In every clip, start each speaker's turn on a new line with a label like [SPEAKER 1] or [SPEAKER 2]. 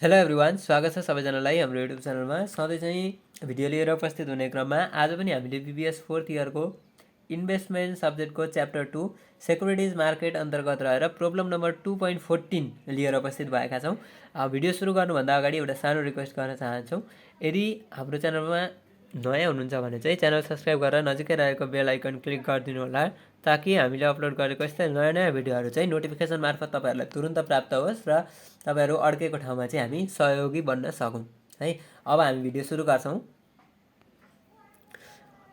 [SPEAKER 1] Hello everyone, स्वागत छ सबैजनालाई हाम्रो युट्युब च्यानलमा। सधैँ चाहिँ भिडियो लिएर उपस्थित हुने क्रममा आज पनि हामीले बिबिएस 4th इयरको इन्भेस्टमेन्ट सब्जेक्टको च्याप्टर 2 सेक्युरिटिज मार्केट अन्तर्गत रहेर प्रब्लम नम्बर 2.14 लिएर उपस्थित भएका छौँ। भिडियो सुरु गर्नुभन्दा अगाडि एउटा सानो रिक्वेस्ट गर्न चाहन्छौँ। यदि हाम्रो च्यानलमा नयाँ हुनुहुन्छ भने चाहिँ च्यानल सब्सक्राइब गरेर नजिकै रहेको बेल आइकन क्लिक गरिदिनु होला, ताकि हामीले अपलोड गरेको यस्तै नयाँ नयाँ भिडियोहरू चाहिँ नोटिफिकेसन मार्फत तपाईँहरूलाई तुरुन्त प्राप्त होस् र तपाईँहरू अड्केको ठाउँमा चाहिँ हामी सहयोगी बन्न सकौँ है। अब हामी भिडियो सुरु गर्छौँ।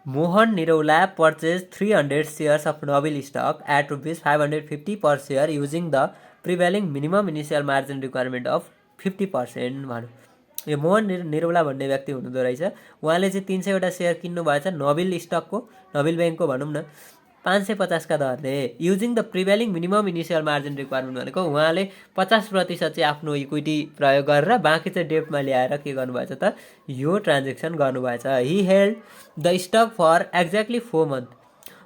[SPEAKER 1] Mohan Niraula purchased 300 shares of Nobil stock at ₹550 per share using the prevailing minimum initial margin requirement of 50%। भनौँ यो मोहन निरौला भन्ने व्यक्ति हुनुहुँदो रहेछ। उहाँले चाहिँ 300वटा सेयर किन्नुभएछ नोबिल स्टकको, नोबिल ब्याङ्कको भनौँ न, 550 का दरले। Using the prevailing minimum initial margin requirement भनेको उहाँले 50% चाहिँ आफ्नो इक्विटी प्रयोग गरेर बाँकी चाहिँ डेप्टमा ल्याएर के गर्नुभएछ त, यो ट्रान्जेक्सन गर्नुभएछ। He held the stock for exactly 4 month।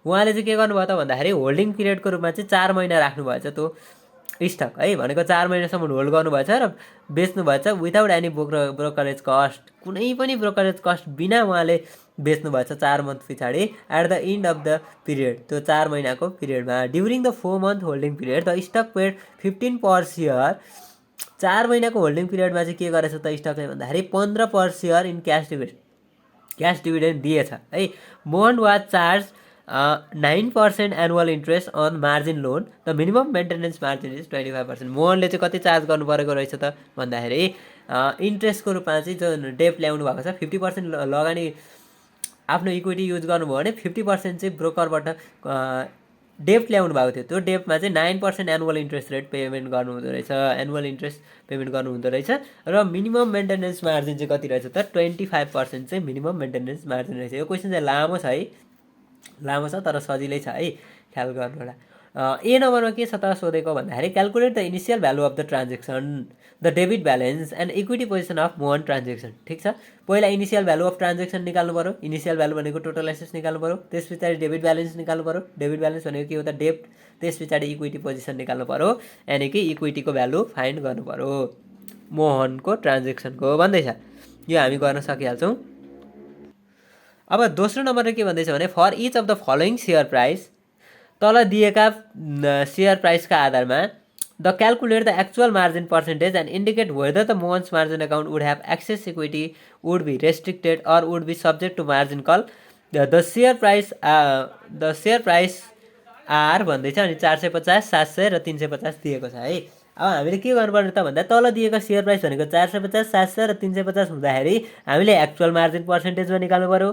[SPEAKER 1] उहाँले चाहिँ के गर्नुभयो त भन्दाखेरि होल्डिङ पिरियडको रूपमा चाहिँ 4 महिना राख्नुभएछ त्यो स्टक है, भनेको 4 महिनासम्म होल्ड गर्नुभएछ र बेच्नुभएछ विदाउट एनी ब्रोकरेज कस्ट, कुनै पनि ब्रोकरेज कस्ट बिना उहाँले बेच्नुभएछ 4 month पछाडि at the end of the period, त्यो 4 महिनाको पिरियडमा। During the 4 month holding period the stock paid 15 per share. 4 महिनाको होल्डिङ पिरियडमा चाहिँ के गरेछ त स्टकले भन्दाखेरि 15 per share in cash dividend दिएछ है। Mohan was charge 9% annual interest on margin loan, the minimum maintenance margin is 25%। मोहनले चाहिँ कति चार्ज गर्नु परेको रहेछ त भन्दाखेरि इन्ट्रेस्टको रूपमा चाहिँ जो डेप ल्याउनु भएको छ 50% लगानी आफ्नो इक्विटी युज गर्नुभयो भने 50% चाहिँ ब्रोकरबाट डेप्ट ल्याउनु भएको थियो। त्यो डेप्टमा चाहिँ 9% एनुअल इन्ट्रेस्ट रेट पेमेन्ट गर्नुहुँदो रहेछ, एनुअल इन्ट्रेस्ट पेमेन्ट गर्नुहुँदो रहेछ। र मिनिमम मेन्टेनेन्स मार्जिन चाहिँ कति रहेछ त 25% चाहिँ मिनिमम मेन्टेनेन्स मार्जिन रहेछ। यो क्वेसन चाहिँ लामो छ है, लामो छ तर सजिलै छ है, ख्याल गर्नु होला। ए नम्बरमा के छ त सोधेको भन्दाखेरि calculate the initial value of the transaction, the debit balance and equity position of Mohan transaction. ठिक छ, पहिला इनिसियल भ्यालु अफ ट्रान्जेक्सन निकाल्नु पऱ्यो। इनिसियल भ्यालु भनेको टोटल एसेट्स निकाल्नु पऱ्यो। त्यस पछाडि डेबिट ब्यालेन्स निकाल्नु पऱ्यो। डेबिट ब्यालेन्स भनेको के हो त डेब्ट। त्यस पछाडि इक्विटी पोजिसन निकाल्नु पऱ्यो, यानि कि इक्विटीको भ्यालु फाइन्ड गर्नु पऱ्यो मोहनको ट्रान्जेक्सनको भन्दैछ। यो हामी गर्न सकिहाल्छौँ। अब दोस्रो नम्बरमा के भन्दैछ भने for each of the following share price, तल दिएका सेयर प्राइसका आधारमा the calculate the actual margin percentage and indicate whether the Mohan's margin account would have excess equity, would be restricted or would be subject to margin call. The share price are भन्दैछ अनि 450, 700 र 350 दिएको छ है। अब हामीले के गर्नुपर्ने त भन्दा तल दिएको सेयर प्राइस भनेको 450, 700 र 350 हुँदाखेरि हामीले एक्चुअल मार्जिन पर्सेन्टेजमा निकाल्नु पऱ्यो।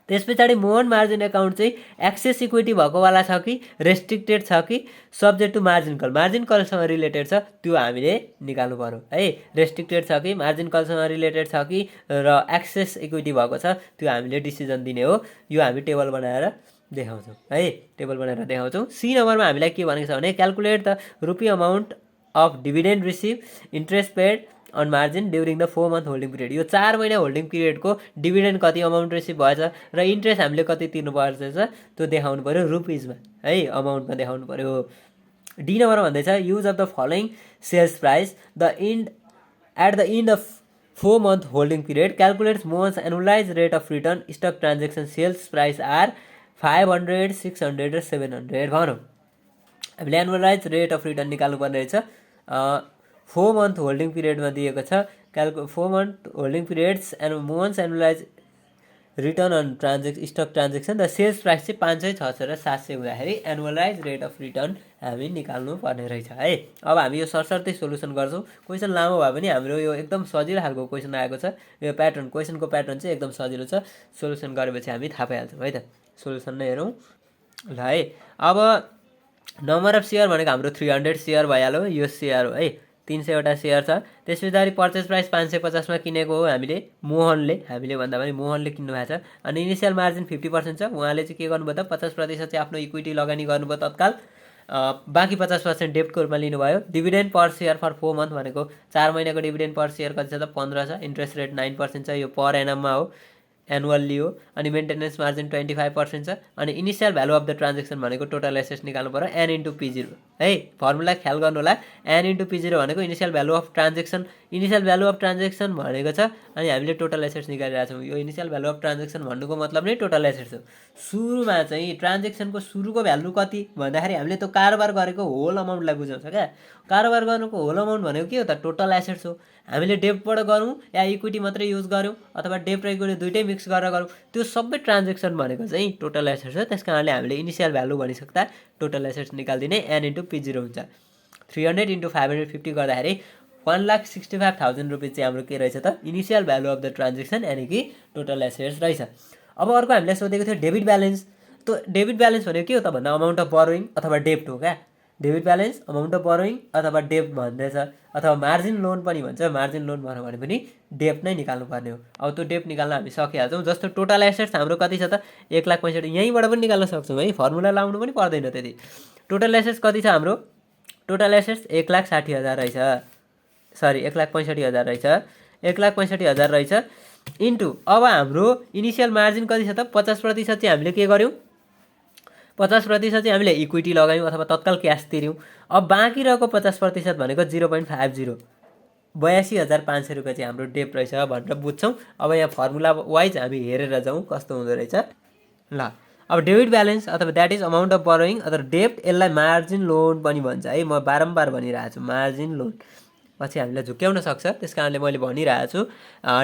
[SPEAKER 1] त्यस पछाडि मोहन मार्जिन अकाउन्ट चाहिँ एक्सेस इक्विटी भएकोवाला छ कि रेस्ट्रिक्टेड छ कि subject to margin call, margin कलसँग रिलेटेड छ, त्यो हामीले निकाल्नु पऱ्यो है। रेस्ट्रिक्टेड छ कि मार्जिन कलसँग रिलेटेड छ कि र एक्सेस इक्विटी भएको छ, त्यो हामीले डिसिजन दिने हो। यो हामी टेबल बनाएर देखाउँछौँ है, टेबल बनाएर देखाउँछौँ। सी नम्बरमा हामीलाई के भनेको छ भने calculate the rupee amount of dividend receive, interest paid on margin during the 4 month holding period. यो 4 महिना होल्डिङ पिरियडको डिभिडेन्ड कति अमाउन्ट रिसिभ भएछ र इन्ट्रेस्ट हामीले कति तिर्नु पर्छ त्यो देखाउनु पऱ्यो रुपिजमा है, अमाउन्टमा देखाउनु पऱ्यो। डी नम्बरमा भन्दैछ use of the following sales price the end at the end of 4 month holding period calculates Mohan's annualise rate of return stock transaction sales price are 500, 600 र 700। भनौँ हामीले एनुअलाइज रेट अफ रिटर्न निकाल्नुपर्ने रहेछ। 4 month होल्डिङ पिरियडमा दिएको छ 4 month holding periods and Mohan's annualize return on stock transaction र sales price चाहिँ 500, 600 र 700 हुँदाखेरि एनुअलाइज रेट अफ रिटर्न हामी निकाल्नु पर्ने रहेछ है। अब हामी यो सरसर्तै सोल्युसन गर्छौँ। क्वेसन लामो भए पनि हाम्रो यो एकदम सजिलो खालको क्वेसन आएको छ। यो प्याटर्न, क्वेसनको प्याटर्न चाहिँ एकदम सजिलो छ। सोल्युसन गरेपछि हामी थाहा पाइहाल्छौँ है त। सोल्युसन नै हेरौँ ल है। अब नम्बर अफ सेयर भनेको हाम्रो 300 सेयर भइहाल्यो, यो सेयर हो है, 300वटा सेयर छ। त्यस पछाडि पर्चेस प्राइस 550मा किनेको हो हामीले, हामीले भन्दा पनि मोहनले किन्नु भएको छ। अनि इनिसियल मार्जिन 50% छ। उहाँले चाहिँ के गर्नुभयो त 50% चाहिँ आफ्नो इक्विटी लगानी गर्नुभयो तत्काल, बाँकी 50% डेप्टको रूपमा लिनुभयो। Dividend per share for 4 month भनेको 4 महिनाको डिभिडेन्ड पर सेयर कति छ त 15 छ। इन्ट्रेस्ट रेट 9% छ, यो पर एनममा हो। एनुअल्ली हो अनि मेन्टेनेन्स मार्जिन 25% छ अनि initial value of the transaction भनेको टोटल एसेट्स निकाल्नु पर्यो एन इन्टु P0 है फर्मुला ख्याल गर्नु होला एन इन्टु P0 भनेको इनिसियल भ्यालु अफ ट्रान्जेक्सन भनेको छ अनि हामीले टोटल एसेट्स निकालिरहेको छौँ यो इनिसियल भ्यालु अफ ट्रान्जेक्सन भन्नुको मतलब नै टोटल एसेट्स हो सुरुमा चाहिँ ट्रान्जेक्सनको सुरुको भ्यालु कति भन्दाखेरि हामीले त्यो कारोबार गरेको होल अमाउन्टलाई बुझाउँछ क्या कारोबार गर्नुको होल अमाउन्ट भनेको के हो त टोटल एसेट्स हो हामीले डेब्टबाट गरौँ या इक्विटी मात्रै युज गऱ्यौँ अथवा डेब्ट र इक्विटी दुइटै मिक्स गरेर गरौँ त्यो सबै ट्रान्जेक्सन भनेको चाहिँ टोटल एसेट्स हो त्यस कारणले हामीले इनिसियल भ्यालु भनिसक्दा टोटल एसेट्स निकालिदिने एन इन्टु P0 हुन्छ 300 इन्टु 550 गर्दाखेरि 1,65,000 रुपियाँ चाहिँ हाम्रो के रहेछ त initial value of the transaction यानि कि टोटल एसेट्स रहेछ अब अर्को हामीले सोधेको थियो डेबिट ब्यालेन्स त्यो डेबिट ब्यालेन्स भनेको के हो त भन्दा अमाउन्ट अफ बरोइङ अथवा डेब्ट हो क्या debit balance amount of borrowing अथवा डेब्ट भन्दैछ अथवा मार्जिन लोन पनि भन्छ मार्जिन लोन भनौँ भने पनि डेब्ट नै निकाल्नु पर्ने हो अब त्यो डेब्ट निकाल्न हामी सकिहाल्छौँ जस्तो टोटल एसेट्स हाम्रो कति छ त 1,65,000 यहीँबाट पनि निकाल्न सक्छौँ है फर्मुला लाउनु पनि पर्दैन त्यति टोटल एसेट्स कति छ हाम्रो टोटल एसेट्स 1,60,000 रहेछ सरी 1,65,000 रहेछ 1,65,000 रहेछ इन्टु अब हाम्रो इनिसियल मार्जिन कति छ त 50% चाहिँ हामीले के गर्यौँ 50% चाहिँ हामीले इक्विटी लगायौँ अथवा तत्काल क्यास तिर्यौँ अब बाँकी रहेको 50% भनेको 0.50 82,500 रुपियाँ चाहिँ हाम्रो डेब्ट रहेछ भनेर बुझ्छौँ अब यहाँ फर्मुला वाइज हामी हेरेर जाउँ कस्तो हुँदो रहेछ ल अब डेबिट ब्यालेन्स अथवा that is amount of borrowing अथवा डेब्ट यसलाई मार्जिन लोन पनि भन्छ है म बारम्बार भनिरहेको छु मार्जिन लोन पछि हामीलाई झुक्क्याउन सक्छ त्यस कारणले मैले भनिरहेको छु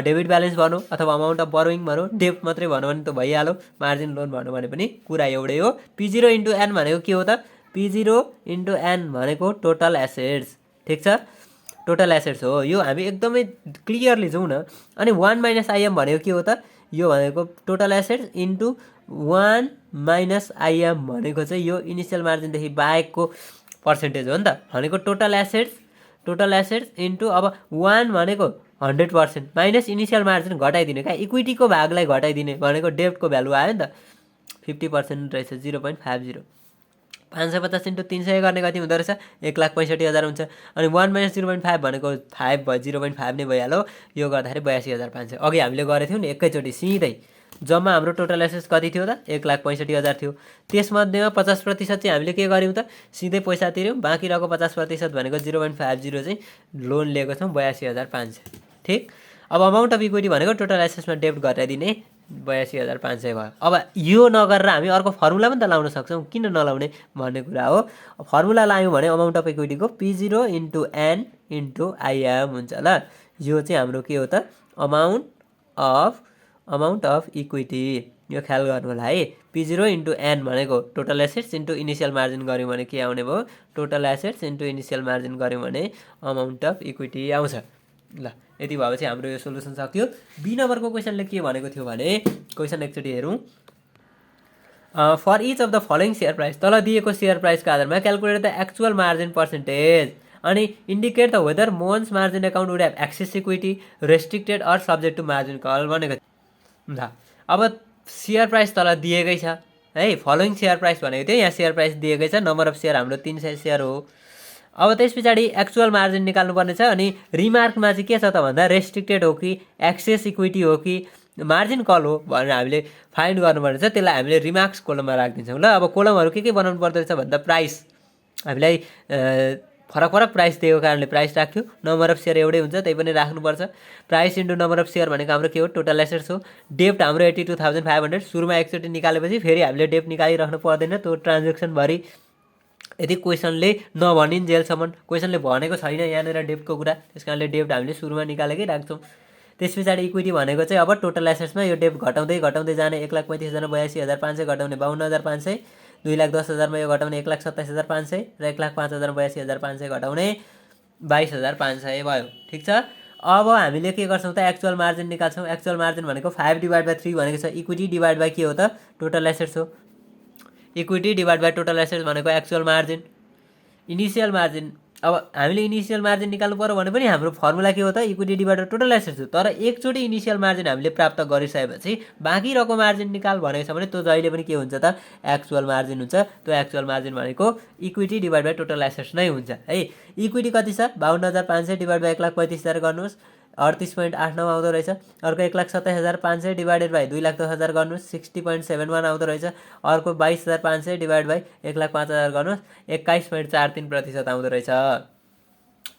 [SPEAKER 1] डेबिट ब्यालेन्स भनौँ अथवा अमाउन्ट अफ बरोइङ भनौँ डेब्ट मात्रै भनौँ भने त भइहाल्यो मार्जिन लोन भनौँ भने पनि कुरा एउटै हो P0 इन्टु एन भनेको के हो त P0 इन्टु एन भनेको टोटल एसेट्स ठिक छ टोटल एसेट्स हो यो हामी एकदमै क्लियरली जाउँ न अनि 1 माइनस आइएम भनेको के हो त यो भनेको total assets into 1 minus I'm भनेको चाहिँ यो इनिसियल मार्जिनदेखि बाहेकको पर्सेन्टेज हो नि त भनेको टोटल एसेट्स इन्टु अब 1 भनेको 100% माइनस इनिसियल मार्जिन घटाइदिने क्या इक्विटीको भागलाई घटाइदिने भनेको डेब्टको भ्यालु आयो नि त 50% रहेछ 0.50 550 इन्टु 300 गर्ने कति हुँदो रहेछ 1,65,000 हुन्छ अनि 1 माइनस 0.5 भनेको 5 भयो 0.5 नै भइहाल्यो यो गर्दाखेरि 82,500 अघि हामीले गरेको थियौँ नि एकैचोटि सिधै जम्मा हाम्रो टोटल एसेट्स कति थियो त 1,65,000 थियो त्यसमध्येमा 50% चाहिँ हामीले के गर्यौँ त सिधै पैसा तिर्यौँ बाँकी रहेको 50% भनेको 0.50 चाहिँ लोन लिएको छौँ 82,500 ठिक अब अमाउन्ट अफ इक्विटी भनेको टोटल एसेट्समा डेब्ट घटाइदिने 82,500 भयो अब यो नगरेर हामी अर्को फर्मुला पनि त लाउन सक्छौँ किन नलाउने भन्ने कुरा हो फर्मुला लायौँ भने अमाउन्ट अफ इक्विटीको P0 into N into IM हुन्छ ल यो चाहिँ हाम्रो के हो त अमाउन्ट अफ इक्विटी यो ख्याल गर्नु होला है P0 इन्टु एन भनेको total assets into initial margin गऱ्यौँ भने के आउने भयो total assets into initial margin गऱ्यौँ भने अमाउन्ट अफ इक्विटी आउँछ ल यति भएपछि हाम्रो यो सोल्युसन सक्यो बी नम्बरको क्वेसनले के भनेको थियो भने क्वेसन एकचोटि हेरौँ for each of the following share price तल दिएको सेयर प्राइसको आधारमा calculate the actual margin percentage अनि indicate the whether Mohan's margin account would have excess equity restricted or subject to margin call भनेको ल अब सेयर प्राइस तल दिएकै छ है फलोइङ सेयर प्राइस भनेको थियो यहाँ सेयर प्राइस दिएकै छ नम्बर अफ सेयर हाम्रो 300 सेयर हो अब त्यस पछाडि एक्चुअल मार्जिन निकाल्नुपर्ने छ अनि रिमार्कमा चाहिँ के छ त भन्दा रेस्ट्रिक्टेड हो कि एक्सेस इक्विटी हो कि मार्जिन कल हो भनेर हामीले फाइन्ड गर्नुपर्ने छ त्यसलाई हामीले रिमार्क्स कोलममा राखिदिन्छौँ ल अब कोलमहरू के बनाउनु पर्दो रहेछ भन्दा प्राइस हामीलाई फरक फरक प्राइस दिएको कारणले प्राइस राख्यो नम्बर अफ सेयर एउटै हुन्छ त्यही पनि राख्नुपर्छ price into number of share भनेको हाम्रो के हो टोटल एसेट्स हो डेब्ट हाम्रो 82,500 सुरुमा एकचोटि निकालेपछि फेरि हामीले डेब्ट निकालिराख्नु पर्दैन त्यो ट्रान्जेक्सनभरि यदि क्वेसनले नभनिन्जेलसम्म क्वेसनले भनेको छैन यहाँनिर डेब्टको कुरा त्यस कारणले डेब्ट हामीले सुरुमा निकालेकै राख्छौँ त्यस पछाडि इक्विटी भनेको चाहिँ अब टोटल एसेट्समा यो डेब्ट घटाउँदै जाने 1,35,000 82,500 घटाउने 52,500 2,10,000 यो घटाउने 1,27,500 र 1,05,000 82,500 घटाउने 22,500 भयो ठिक छ अब हामीले के गर्छौँ त एक्चुअल मार्जिन निकाल्छौँ एक्चुअल मार्जिन भनेको 5/3 भनेको छ इक्विटी डिभाइड बाई के हो त टोटल एसेट्स हो equity divide by total assets भनेको एक्चुअल मार्जिन इनिसियल मार्जिन अब हामीले इनिसियल मार्जिन निकाल्नु पर्यो भने पनि हाम्रो फर्मुला के हो त equity divide by total assets हो तर एकचोटि इनिसियल मार्जिन हामीले प्राप्त गरिसकेपछि बाँकी रहेको मार्जिन निकाल भनेको छ भने त्यो जहिले पनि के हुन्छ त एक्चुअल मार्जिन हुन्छ त्यो एक्चुअल मार्जिन भनेको equity divide by total assets नै हुन्छ है इक्विटी कति छ 52,500 डिभाइड बाई 1,35,000 गर्नुहोस् 38.89 आउँदो रहेछ। अर्को 1,27,500 डिभाइडेड बाई 2,10,000 गर्नुहोस् 60.71 आउँदो रहेछ। अर्को 22,500 डिभाइड बाई 1,05,000 गर्नुहोस् 21.43% आउँदो रहेछ।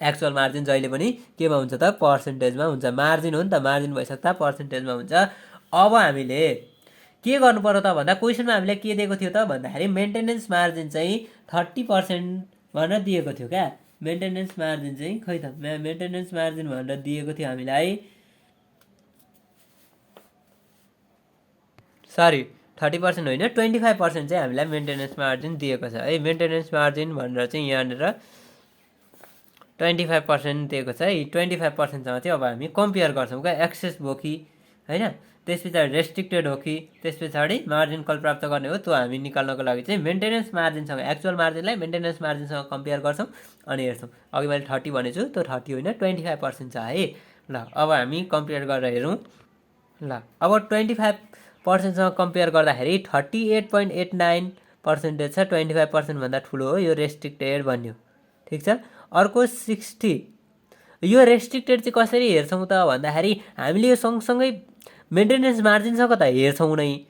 [SPEAKER 1] एक्चुअल मार्जिन जहिले पनि केमा हुन्छ त पर्सेन्टेजमा हुन्छ। मार्जिन हो नि त, मार्जिन भइसक्दा पर्सेन्टेजमा हुन्छ। अब हामीले के गर्नु पर्यो त भन्दा क्वेसनमा हामीले के दिएको थियो त भन्दाखेरि मेन्टेनेन्स मार्जिन चाहिँ 30% भनेर दिएको थियो क्या। मेन्टेनेन्स मार्जिन चाहिँ खै त मेन्टेनेन्स मार्जिन भनेर दिएको थियो हामीलाई, सरी 30% होइन 25% चाहिँ हामीलाई मेन्टेनेन्स मार्जिन दिएको छ है। मेन्टेनेन्स मार्जिन भनेर चाहिँ यहाँनिर 25% दिएको छ है। 25%सँग चाहिँ अब हामी कम्पेयर गर्छौँ क्या, एक्सेस भयो कि होइन, त्यस पछाडि रेस्ट्रिक्टेड हो कि, त्यस पछाडि मार्जिन कल प्राप्त गर्ने हो, त्यो हामी निकाल्नको लागि चाहिँ मेन्टेनेन्स मार्जिनसँग एक्चुअल मार्जिनलाई मेन्टेनेन्स मार्जिनसँग कम्पेयर गर्छौँ अनि हेर्छौँ। अघि मैले 30 भनेको छु, त्यो 30 होइन 25% छ है। ल अब हामी कम्पेयर गरेर हेरौँ। ल अब 25%सँग कम्पेयर गर्दाखेरि 38.89% छ, 25% भन्दा ठुलो हो, यो रेस्ट्रिक्टेड बन्यो। ठिक छ। अर्को 60, यो रेस्ट्रिक्टेड चाहिँ कसरी हेर्छौँ त भन्दाखेरि हामीले यो सँगसँगै मेन्टेनेन्स मार्जिनसँग त हेर्छौँ नै,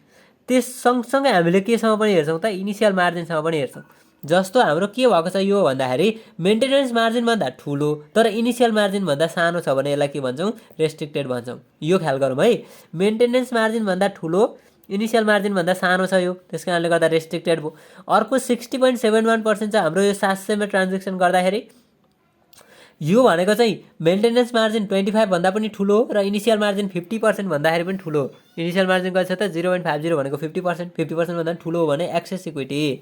[SPEAKER 1] त्यस सँगसँगै हामीले केसँग पनि हेर्छौँ त इनिसियल मार्जिनसँग पनि हेर्छौँ। जस्तो हाम्रो के भएको छ यो भन्दाखेरि मेन्टेनेन्स मार्जिनभन्दा ठुलो तर इनिसियल मार्जिनभन्दा सानो छ भने यसलाई के भन्छौँ, रेस्ट्रिक्टेड भन्छौँ। यो ख्याल गरौँ है, मेन्टेनेन्स मार्जिनभन्दा ठुलो इनिसियल मार्जिनभन्दा सानो छ यो, त्यस कारणले गर्दा रेस्ट्रिक्टेड भयो। अर्को 60.71% छ हाम्रो यो 700मा ट्रान्जेक्सन गर्दाखेरि, यो भनेको चाहिँ मेन्टेनेन्स मार्जिन 25 भन्दा पनि ठुलो र इनिसियल मार्जिन 50% भन्दाखेरि पनि ठुलो। इनिसियल मार्जिन कति छ त 0.50 भनेको 50%, 50% भन्दा ठुलो हो भने एक्सेस इक्विटी।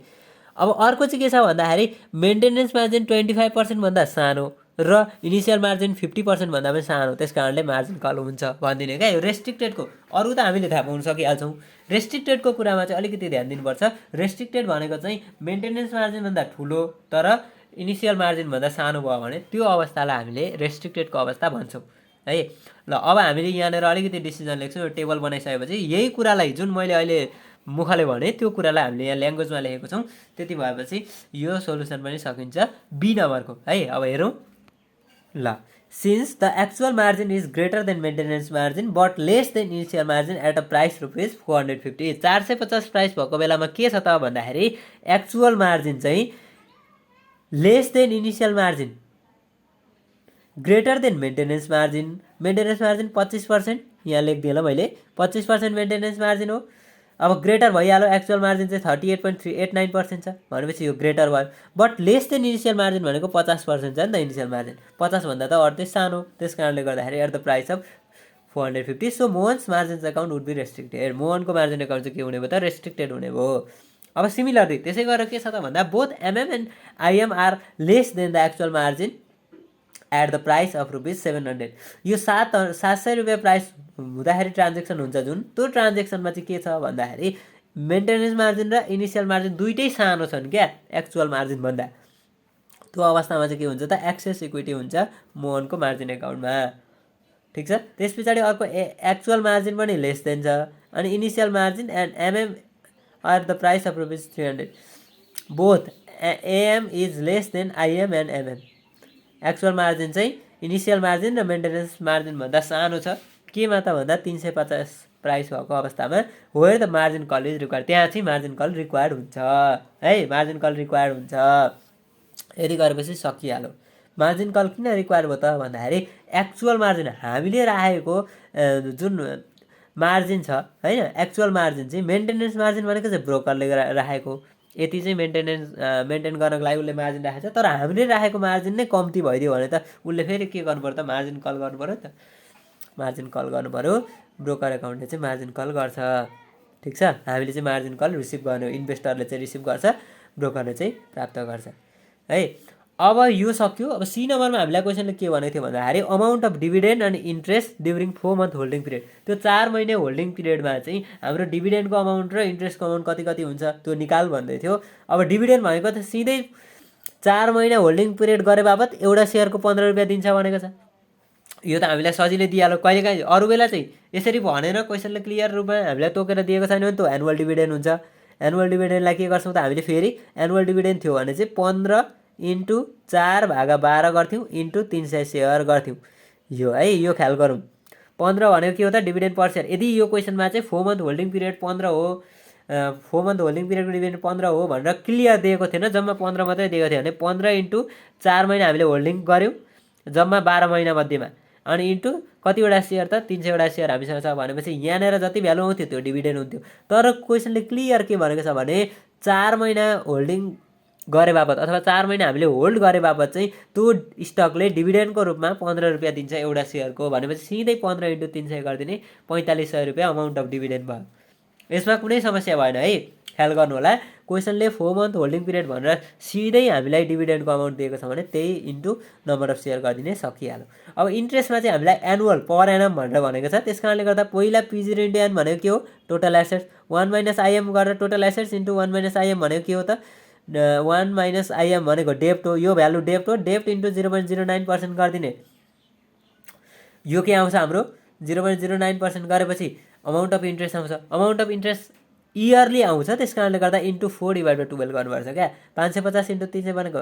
[SPEAKER 1] अब अर्को चाहिँ के छ भन्दाखेरि मेन्टेनेन्स मार्जिन 25% भन्दा सानो र इनिसियल मार्जिन 50% भन्दा पनि सानो, त्यस कारणले मार्जिन कल हुन्छ भनिदिने क्या। यो रेस्ट्रिक्टेडको अरू त हामीले थाहा पाउन सकिहाल्छौँ, रेस्ट्रिक्टेडको कुरामा चाहिँ अलिकति ध्यान दिनुपर्छ। रेस्ट्रिक्टेड भनेको चाहिँ मेन्टेनेन्स मार्जिनभन्दा ठुलो तर इनिसियल मार्जिनभन्दा सानो भयो भने त्यो अवस्थालाई हामीले रेस्ट्रिक्टेडको अवस्था भन्छौँ है। ल अब हामीले यहाँनिर अलिकति डिसिजन लेख्छौँ। यो टेबल बनाइसकेपछि यही कुरालाई जुन मैले अहिले मुखले भने त्यो कुरालाई हामीले यहाँ ल्याङ्ग्वेजमा लेखेको छौँ, त्यति भएपछि यो सोल्युसन पनि सकिन्छ बी नम्बरको है। अब हेरौँ। ल since the actual margin is greater than maintenance margin but less than initial margin at a price rupees 450, 450 price भएको बेलामा के छ त भन्दाखेरि एक्चुअल मार्जिन चाहिँ less than initial margin greater than maintenance margin. Maintenance margin 25%, यहाँ लेखिदिएँ ल मैले, 25% मेन्टेनेन्स मार्जिन हो। अब ग्रेटर भइहाल्यो, एक्चुअल मार्जिन चाहिँ 38.389% छ भनेपछि यो ग्रेटर भयो। But less than initial margin भनेको 50% छ नि त इनिसियल मार्जिन, 50 भन्दा त अर्थै सानो, त्यस कारणले गर्दाखेरि at the price of 450 so Mohan's margins account would be restricted. मोहनको मार्जिन अकाउन्ट चाहिँ के हुने भयो त, रेस्ट्रिक्टेड हुने भयो। अब सिमिलरली त्यसै गरेर के छ त भन्दा both MM and IM are less than the actual margin at the price of rupees 700। यो 700 रुपियाँ प्राइस हुँदाखेरि ट्रान्जेक्सन हुन्छ जुन, त्यो ट्रान्जेक्सनमा चाहिँ के छ भन्दाखेरि मेन्टेनेन्स मार्जिन र इनिसियल मार्जिन दुइटै सानो छन् क्या एक्चुअल मार्जिन भन्दा। त्यो अवस्थामा चाहिँ के हुन्छ त एक्सेस इक्विटी हुन्छ मोहनको मार्जिन एकाउन्टमा। ठिक छ। त्यस पछाडि अर्को एक्चुअल मार्जिन पनि लेस देन छ अनि initial margin and MM at the price of rupees 300, both AM is less than IM and MM. Actual margin चाहिँ इनिसियल मार्जिन र मेन्टेनेन्स मार्जिन भन्दा सानो छ केमा त भन्दा 350 प्राइस भएको अवस्थामा where the margin call is required, त्यहाँ चाहिँ मार्जिन कल रिक्वायर्ड हुन्छ है, मार्जिन कल रिक्वायर्ड हुन्छ। यदि गरेपछि सकिहाल्यो। मार्जिन कल किन रिक्वायर्ड भयो त भन्दाखेरि एक्चुअल मार्जिन हामीले राखेको जुन मार्जिन छ होइन, एक्चुअल मार्जिन चाहिँ मेन्टेनेन्स मार्जिन भनेको चाहिँ ब्रोकरले राखेको, यति चाहिँ मेन्टेन गर्नको लागि उसले मार्जिन राखेको छ, तर हामीले राखेको मार्जिन नै कम्ती भइदियो भने त उसले फेरि के गर्नु पर्यो त, मार्जिन कल गर्नु पर्यो नि त, मार्जिन कल गर्नु पर्यो। ब्रोकर एकाउन्टले चाहिँ मार्जिन कल गर्छ। ठिक छ। हामीले चाहिँ मार्जिन कल रिसिभ गर्नु, इन्भेस्टरले चाहिँ रिसिभ गर्छ, ब्रोकरले चाहिँ प्राप्त गर्छ है। अब यो सक्यो। अब सी नम्बरमा हामीलाई क्वेसनले के भनेको थियो भन्दाखेरि amount of dividend and interest during 4 month holding period, त्यो 4 महिने होल्डिङ पिरियडमा चाहिँ हाम्रो डिभिडेन्डको अमाउन्ट र इन्ट्रेस्टको अमाउन्ट कति कति हुन्छ त्यो निकाल भन्दै थियो। अब डिभिडेन्ड भनेको त सिधै 4 महिना होल्डिङ पिरियड गरे बापत एउटा सेयरको 15 रुपियाँ दिन्छ भनेको छ। यो त हामीलाई सजिलै दिइहाल्यो। कहिलेकाहीँ अरू बेला चाहिँ यसरी भनेर क्वेसनले क्लियर रूपमा हामीलाई तोकेर दिएको छैन भने त्यो एनुअल डिभिडेन्ड हुन्छ। एनुअल डिभिडेन्डलाई के गर्छौँ त हामीले फेरि एनुअल डिभिडेन्ड थियो भने चाहिँ 15 × 4/12 गर्थ्यौँ इन्टु 300 सेयर गर्थ्यौँ। यो है, यो ख्याल गरौँ। 15 भनेको के हो त, डिभिडेन्ड पर सेयर। यदि यो क्वेसनमा चाहिँ 4 मन्थ होल्डिङ पिरियड 15 हो, 4 मन्थ होल्डिङ पिरियडको डिभिडेन्ड 15 हो भनेर क्लियर दिएको थिएन, जम्मा 15 मात्रै दिएको थियो भने 15 इन्टु 4 महिना हामीले होल्डिङ गऱ्यौँ जम्मा 12 महिना मध्येमा, अनि इन्टु कतिवटा सेयर त 300वटा सेयर हामीसँग छ भनेपछि यहाँनिर जति भ्यालु आउँथ्यो त्यो डिभिडेन्ड हुन्थ्यो। तर क्वेसनले क्लियर के भनेको छ भने 4 महिना होल्डिङ गरे बापत अथवा 4 महिना हामीले होल्ड गरे बापत चाहिँ त्यो स्टकले डिभिडेन्डको रूपमा 15 रुपियाँ दिन्छ एउटा सेयरको भनेपछि सिधै 15 इन्टु 300 गरिदिने 4500 रुपियाँ अमाउन्ट अफ डिभिडेन्ड भयो। यसमा कुनै समस्या भएन है, ख्याल गर्नु होला। क्वेसनले 4 मन्थ होल्डिङ पिरियड भनेर सिधै हामीलाई डिभिडेन्डको अमाउन्ट दिएको छ भने त्यही इन्टु नम्बर अफ सेयर गरिदिने सकिहाल्यो। अब इन्ट्रेस्टमा चाहिँ हामीलाई एनुअल पर एनम भनेर भनेको छ, त्यस कारणले गर्दा पहिला P0 इन्टु एन भनेको के हो, टोटल एसेट्स। 1 माइनस आइएम गरेर total assets into 1 minus I'm भनेको के हो त, 1 माइनस आइएम भनेको डेप्ट हो, यो भ्यालु डेप्ट हो, डेप्ट इन्टु 0.09% गरिदिने, यो के आउँछ हाम्रो 0.09% गरेपछि अमाउन्ट अफ इन्ट्रेस्ट आउँछ। अमाउन्ट अफ इन्ट्रेस्ट इयरली आउँछ, त्यस कारणले गर्दा इन्टु 4/12 गर्नुपर्छ क्या। 550 इन्टु 300 भनेको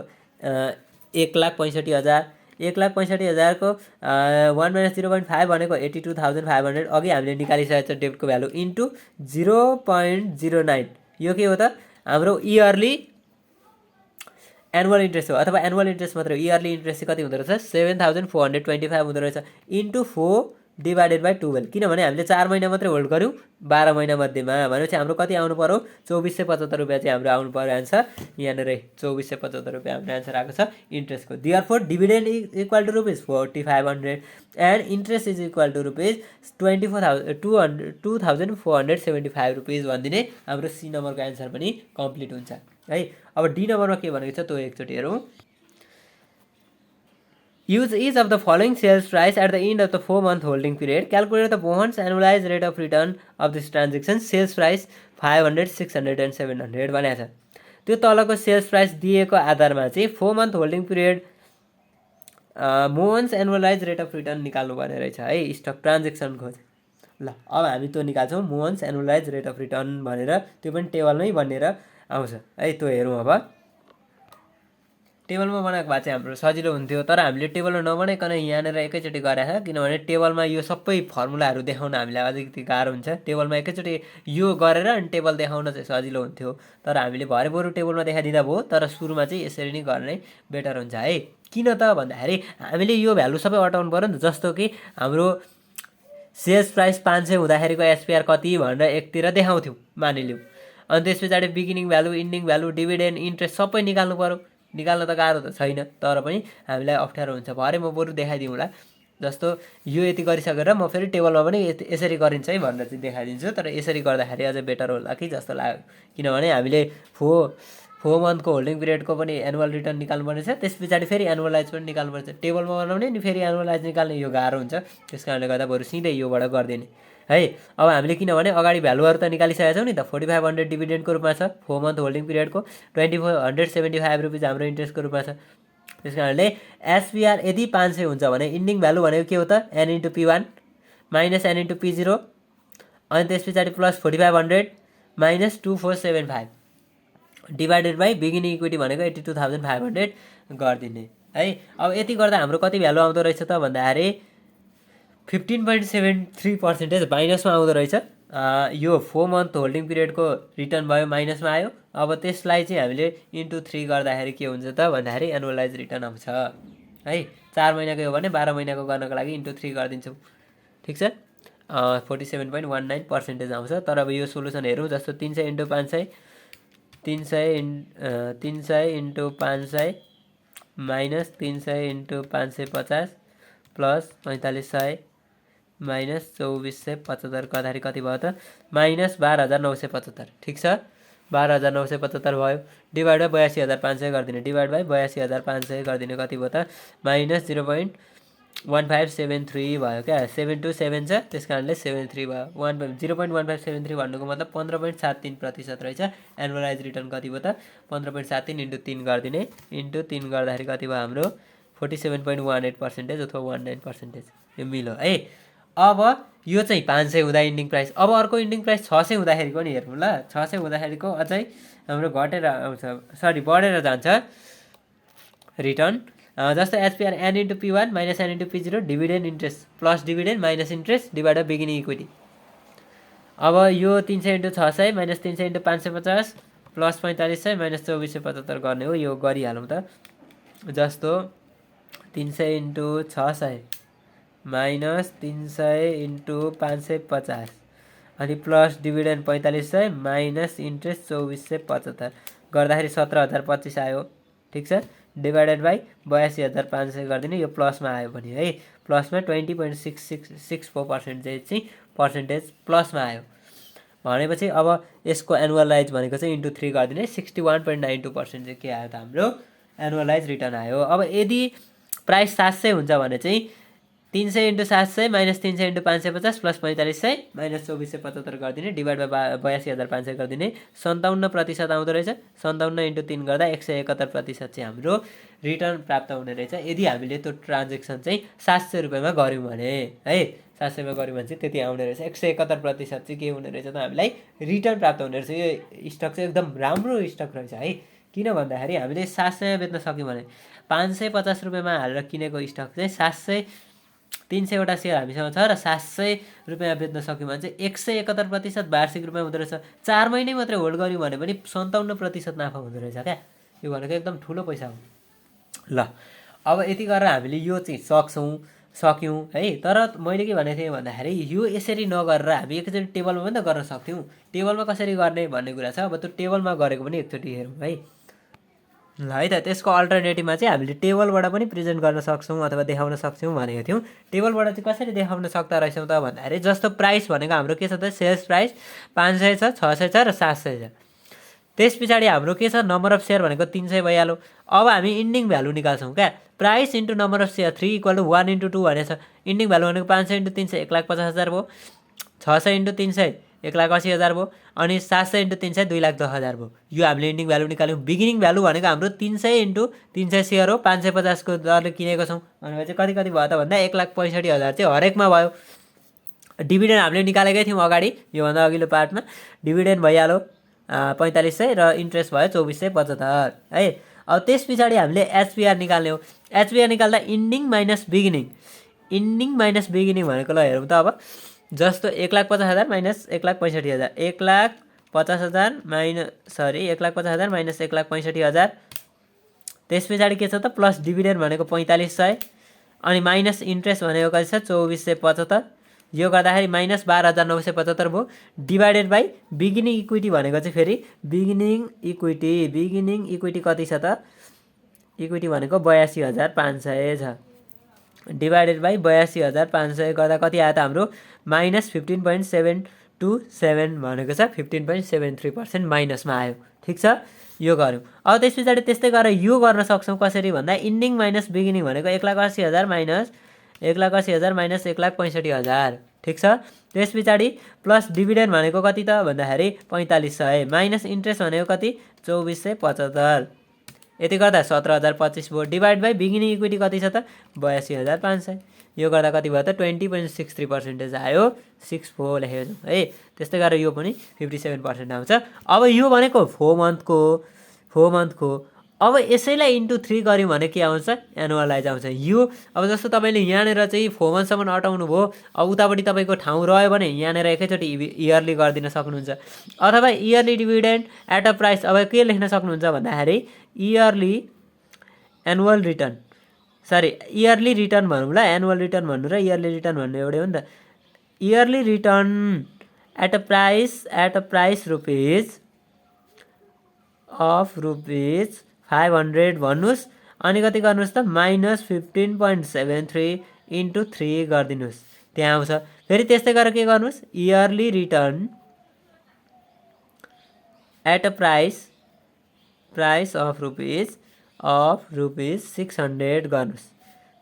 [SPEAKER 1] 1,65,000, 1,65,000 को 1 माइनस 0.5 भनेको 82,500 अघि हामीले निकालिसकेको छ डेप्टको भ्यालु इन्टु 0.09, यो के हो त हाम्रो इयरली एनुअल इन्ट्रेस्ट हो, अथवा एनुअल इन्ट्रेस्ट मात्रै हो। इयरली इन्ट्रेस्ट चाहिँ कति हुँदो रहेछ 7,425 हुँदो रहेछ इन्टु 4/12, किनभने हामीले 4 महिना मात्रै होल्ड गऱ्यौँ 12 महिना मध्येमा भनेपछि हाम्रो कति आउनु पर्यो 2475 रुपियाँ चाहिँ हाम्रो आउनु पर्यो एन्सर। यहाँनिर 2475 रुपियाँ हाम्रो एन्सर आएको छ इन्ट्रेस्टको। Therefore dividend equal to rupees 4500 and interest is equal to rupees 2475 rupees भनिदिने हाम्रो सी नम्बरको एन्सर पनि कम्प्लिट हुन्छ है। अब डी नम्बरमा के भनेको छ त्यो एकचोटि हेरौँ। Use each of the following sales price at the end of the 4-month holding period. Calculate the Bohan's annualized rate of return of this transaction. Sales price 500, 600 and 700 भनेको छ। त्यो तलको सेल्स प्राइस दिएको आधारमा चाहिँ 4 month holding period Mohan's annualise rate of return निकाल्नु पर्ने रहेछ है, स्टक ट्रान्जेक्सन खोज। ल अब हामी त्यो निकाल्छौँ Mohan's annualise rate of return भनेर, त्यो पनि टेबलमै बनेर आउँछ है। त्यो हेरौँ अब। टेबलमा बनाएको भए चाहिँ हाम्रो सजिलो हुन्थ्यो, तर हामीले टेबलमा नबनाइकन यहाँनिर एकैचोटि गरेको छ, किनभने टेबलमा यो सबै फर्मुलाहरू देखाउन हामीलाई अलिकति गाह्रो हुन्छ। टेबलमा एकैचोटि यो गरेर अनि टेबल देखाउन चाहिँ सजिलो हुन्थ्यो, तर हामीले भरे बरु टेबलमा देखाइदिँदा भयो, तर सुरुमा चाहिँ यसरी नै गर्ने बेटर हुन्छ है। किन त भन्दाखेरि हामीले यो भ्यालु सबै अटाउनु पऱ्यो नि त, जस्तो कि हाम्रो सेल्स प्राइस 500 हुँदाखेरिको एसपिआर कति भनेर एकतिर देखाउँथ्यौँ मानिलिउँ, अनि त्यस पछाडि beginning value, ending value, dividend, interest सबै निकाल्नु पऱ्यो। निकाल्न त गाह्रो त छैन, तर पनि हामीलाई अप्ठ्यारो हुन्छ। भरे म बरु देखाइदिउँला, जस्तो यो यति गरिसकेर म फेरि टेबलमा पनि यसरी गरिन्छ है भनेर चाहिँ देखाइदिन्छु, तर यसरी गर्दाखेरि अझै बेटर होला कि जस्तो लाग्यो, किनभने हामीले 4 मन्थको होल्डिङ पिरियडको पनि एनुअल रिटर्न निकाल्नुपर्ने छ, त्यस पछाडि फेरि एनुअलाइज पनि निकाल्नुपर्छ। टेबलमा बनाउने नि फेरि एनुअलाइज निकाल्ने यो गाह्रो हुन्छ, त्यस कारणले गर्दा बरु सिधै योबाट गरिदिने है। अब हामीले किनभने अगाडि भ्यालुहरू त निकालिसकेका छौँ नि त, 4500 डिभिडेन्डको रूपमा छ 4 मन्थ होल्डिङ पिरियडको, 2475 रुपिस हाम्रो इन्ट्रेस्टको रूपमा छ। त्यस कारणले एसपिआर यदि 500 हुन्छ भने इन्डिङ भ्यालु भनेको के हो त n into P1 minus an into P0, अनि त्यस पछाडि plus 4500 minus 2475 divided by beginning equity भनेको 82,500 गरिदिने है। अब यति गर्दा हाम्रो कति भ्यालु आउँदो रहेछ त भन्दाखेरि 15.73% माइनसमा आउँदो रहेछ। यो 4 मन्थ होल्डिङ पिरियडको रिटर्न भयो, माइनसमा आयो। अब त्यसलाई चाहिँ हामीले इन्टु 3 गर्दाखेरि के हुन्छ त भन्दाखेरि एनुअलाइज रिटर्न आउँछ है। 4 महिनाको हो भने 12 महिनाको गर्नको लागि इन्टु 3 गरिदिन्छौँ, ठिक छ। 47.19% आउँछ। तर अब यो सोलुसन हेरौँ, जस्तो 300 into 500, 300 into 500 minus 300 into 550 plus 4500 minus 2475 गर्दाखेरि कति भयो त माइनस 12,975, ठिक छ। 12,975 भयो, डिभाइड बाई 82,500 गरिदिने, डिभाइड बाई 82,500 गरिदिने कति भयो त माइनस 0.1573 भयो क्या। 727 छ, त्यस कारणले 73 भयो। 0.1573 भन्नुको मतलब 15.73% रहेछ। एनुअलाइज रिटर्न कति भयो त 15.73 इन्टु 3 गरिदिने, इन्टु 3 गर्दाखेरि कति भयो हाम्रो 47.18% अथवा 19%, यो मिलो है। अब यो चाहिँ 500 हुँदा इन्डिङ प्राइस। अब अर्को इन्डिङ प्राइस 600 हुँदाखेरिको नि हेर्नु ल। 600 हुँदाखेरिको अझै हाम्रो घटेर आउँछ, सरी बढेर जान्छ रिटर्न। जस्तो HPR N into P1 minus an into P0 dividend interest plus dividend minus interest divide by beginning equity. अब यो 300 into 600 minus 300 into 550 plus 4500 minus 2475 गर्ने हो। यो गरिहालौँ त। जस्तो 300 इन्टु 600 माइनस 300 इन्टु 550 अनि प्लस डिभिडेन्ड 4500 माइनस इन्ट्रेस्ट 2475 गर्दाखेरि 17025 आयो। ठिक छ, डिभाइडेड बाई 82500 गरिदिने। यो प्लसमा आयो भने है, प्लसमा 20.6664% चाहिँ पर्सेन्टेज प्लसमा आयो भनेपछि अब यसको एनुअलाइज भनेको चाहिँ इन्टु 3 गरिदिने 61.92% चाहिँ के आयो त हाम्रो एनुअलाइज रिटर्न आयो। अब यदि प्राइस 700 हुन्छ भने चाहिँ 300 into 700 minus 300 into 550 plus 4500 minus 2475 गरिदिने डिभाइड बाई 82500 गरिदिने 57% आउँदो रहेछ। 57 इन्टु 3 गर्दा 171% चाहिँ हाम्रो रिटर्न प्राप्त हुने रहेछ यदि हामीले त्यो ट्रान्जेक्सन चाहिँ 700 रुपियाँमा गऱ्यौँ भने है। 700 मा गऱ्यौँ भने चाहिँ त्यति आउने रहेछ। 171% चाहिँ के हुने रहेछ त हामीलाई रिटर्न प्राप्त हुने रहेछ। यो स्टक चाहिँ एकदम राम्रो स्टक रहेछ है। किन भन्दाखेरि हामीले 700 मा बेच्न सक्यौँ भने 550 रुपियाँमा हालेर किनेको स्टक चाहिँ 300वटा सेयर हामीसँग छ र 700 रुपियाँ बेच्न सक्यौँ भने चाहिँ 171% वार्षिक रूपमा हुँदो रहेछ। 4 महिनै मात्रै होल्ड गऱ्यौँ भने पनि 57% नाफा हुँदो रहेछ क्या। यो भनेको एकदम ठुलो पैसा हो। ल अब यति गरेर हामीले यो चाहिँ सक्यौँ है। तर मैले के भनेको थिएँ भन्दाखेरि यो यसरी नगरेर हामी एकचोटि टेबलमा पनि त गर्न सक्थ्यौँ। टेबलमा कसरी गर्ने भन्ने कुरा छ। अब त्यो टेबलमा गरेको पनि एकचोटि हेरौँ है। ल है त, त्यसको अल्टरनेटिभमा चाहिँ हामीले टेबलबाट पनि प्रेजेन्ट गर्न सक्छौँ अथवा देखाउन सक्छौँ भनेको थियौँ। टेबलबाट चाहिँ कसरी देखाउन सक्दा रहेछौँ त भन्दाखेरि जस्तो प्राइस भनेको हाम्रो के छ त, सेल्स प्राइस 500 छ, 600 छ र 700 छ। त्यस पछाडि हाम्रो के छ, नम्बर अफ सेयर भनेको 300 भइहाल्यो। अब हामी इन्डिङ भ्यालु निकाल्छौँ क्या। Price into number of share 3 = 1 × 2 भनेको छ। इन्डिङ भ्यालु भनेको 500 इन्टु 300 1,50,000 भयो। 600 इन्टु 300 1,80,000 भयो। अनि 700 इन्टु 300 2,10,000 भयो। यो हामीले इन्डिङ भ्यालु निकाल्यौँ। बिगिनिङ भ्यालु भनेको हाम्रो 300 इन्टु 300 सेयर हो। 550 को दरले किनेको छौँ भनेपछि कति भयो त भन्दा 1,65,000 चाहिँ हरेकमा भयो। डिभिडेन्ड हामीले निकालेकै थियौँ अगाडि, योभन्दा अघिल्लो पार्टमा। डिभिडेन्ड भइहाल्यो 4500 र इन्ट्रेस्ट भयो 2475 है। अब त्यस पछाडि हामीले एचपिआर निकाल्ने हो। एचपिआर निकाल्दा ending minus beginning. Ending minus beginning भनेको ल हेरौँ त। अब जस्तो 1,50,000 माइनस 1,65,000 1,50,000 माइनस 1,65,000 त्यस पछाडि के छ त, प्लस डिभिडेन्ड भनेको 4500 अनि माइनस इन्ट्रेस्ट भनेको कति छ 2475। यो गर्दाखेरि माइनस 12,975 भयो। डिभाइडेड बाई बिगिनिङ इक्विटी भनेको चाहिँ फेरि बिगिनिङ इक्विटी कति छ त, इक्विटी भनेको 82,500 छ। डिभाइडेड बाई 82,500 गर्दा कति आयो त हाम्रो माइनस 15.727 भनेको छ। 15.73% माइनसमा आयो। ठिक छ, यो गऱ्यौँ। अब त्यस पछाडि त्यस्तै गरेर यो गर्न सक्छौँ कसरी भन्दा इन्डिङ माइनस बिगिनिङ भनेको 1,80,000 माइनस 1,65,000। ठिक छ, त्यस पछाडि प्लस डिभिडेन्ड भनेको कति त भन्दाखेरि 4500 माइनस इन्ट्रेस्ट भनेको कति 2475। यति गर्दा 17,025 भयो। डिभाइड बाई बिगिनिङ इक्विटी कति छ त 82,500। यो गर्दा कति भयो त 20.63% आयो। 64 लेखेको छौँ है। त्यस्तै गरेर यो पनि 57% आउँछ। अब यो भनेको 4 मन्थको। अब यसैलाई इन्टु 3 गऱ्यौँ भने के आउँछ, एनुअलाइज आउँछ। यो अब जस्तो तपाईँले यहाँनिर चाहिँ 4 मन्थसम्म अटाउनु भयो। अब उतापट्टि तपाईँको ठाउँ रह्यो भने यहाँनिर एकैचोटि इयरली गरिदिन सक्नुहुन्छ अथवा yearly dividend at a price. अब के लेख्न सक्नुहुन्छ भन्दाखेरि इयरली रिटर्न भनौँ ल। एनुअल रिटर्न भन्नु र इयरली रिटर्न भन्नु एउटै हो नि त। Yearly return at a price rupees 500 भन्नुहोस् अनि कति गर्नुहोस् त माइनस 15.73 इन्टु 3 गरिदिनुहोस्, त्यहाँ आउँछ। फेरि त्यस्तै गरेर के गर्नुहोस्, yearly return at a price of rupees 600 गर्नुहोस्।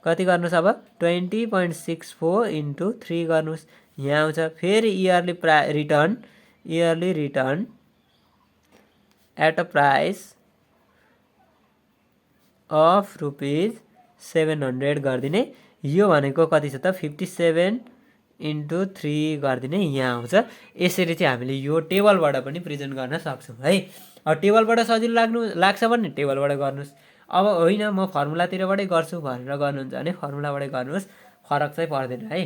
[SPEAKER 1] कति गर्नुहोस् अब 20.64 इन्टु 3 गर्नुहोस्, यहाँ आउँछ। फेरि yearly return at a price of rupees 700 गरिदिने। यो भनेको कति छ त 57 इन्टु 3 गरिदिने, यहाँ आउँछ। यसरी चाहिँ हामीले यो टेबलबाट पनि प्रेजेन्ट गर्न सक्छौँ है। अब टेबलबाट सजिलो लाग्छ भने टेबलबाट गर्नुहोस्। अब होइन म फर्मुलातिरबाटै गर्छु भनेर गर्नुहुन्छ भने फर्मुलाबाटै गर्नुहोस्, फरक चाहिँ पर्दैन है।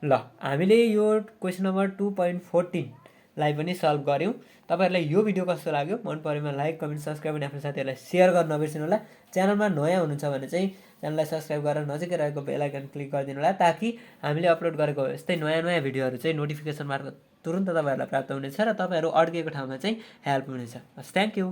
[SPEAKER 1] ल हामीले यो क्वेसन नम्बर 2.14लाई पनि सल्भ गऱ्यौँ। तपाईँहरूलाई यो भिडियो कस्तो लाग्यो, मन परेमा लाइक कमेन्ट सब्सक्राइब अनि आफ्नो साथीहरूलाई सेयर गर्न नबिर्सिनु होला। च्यानलमा नयाँ हुनुहुन्छ भने चाहिँ च्यानललाई सब्सक्राइब गरेर नजिकै रहेको बेल आइकन क्लिक गरिदिनु होला, ताकि हामीले अपलोड गरेको यस्तै नयाँ नयाँ भिडियोहरू चाहिँ नोटिफिकेसन मार्फत तुरुन्त तपाईँहरूलाई प्राप्त हुनेछ र तपाईँहरू अड्किएको ठाउँमा चाहिँ हेल्प हुनेछ। हस्, थ्याङ्क यू।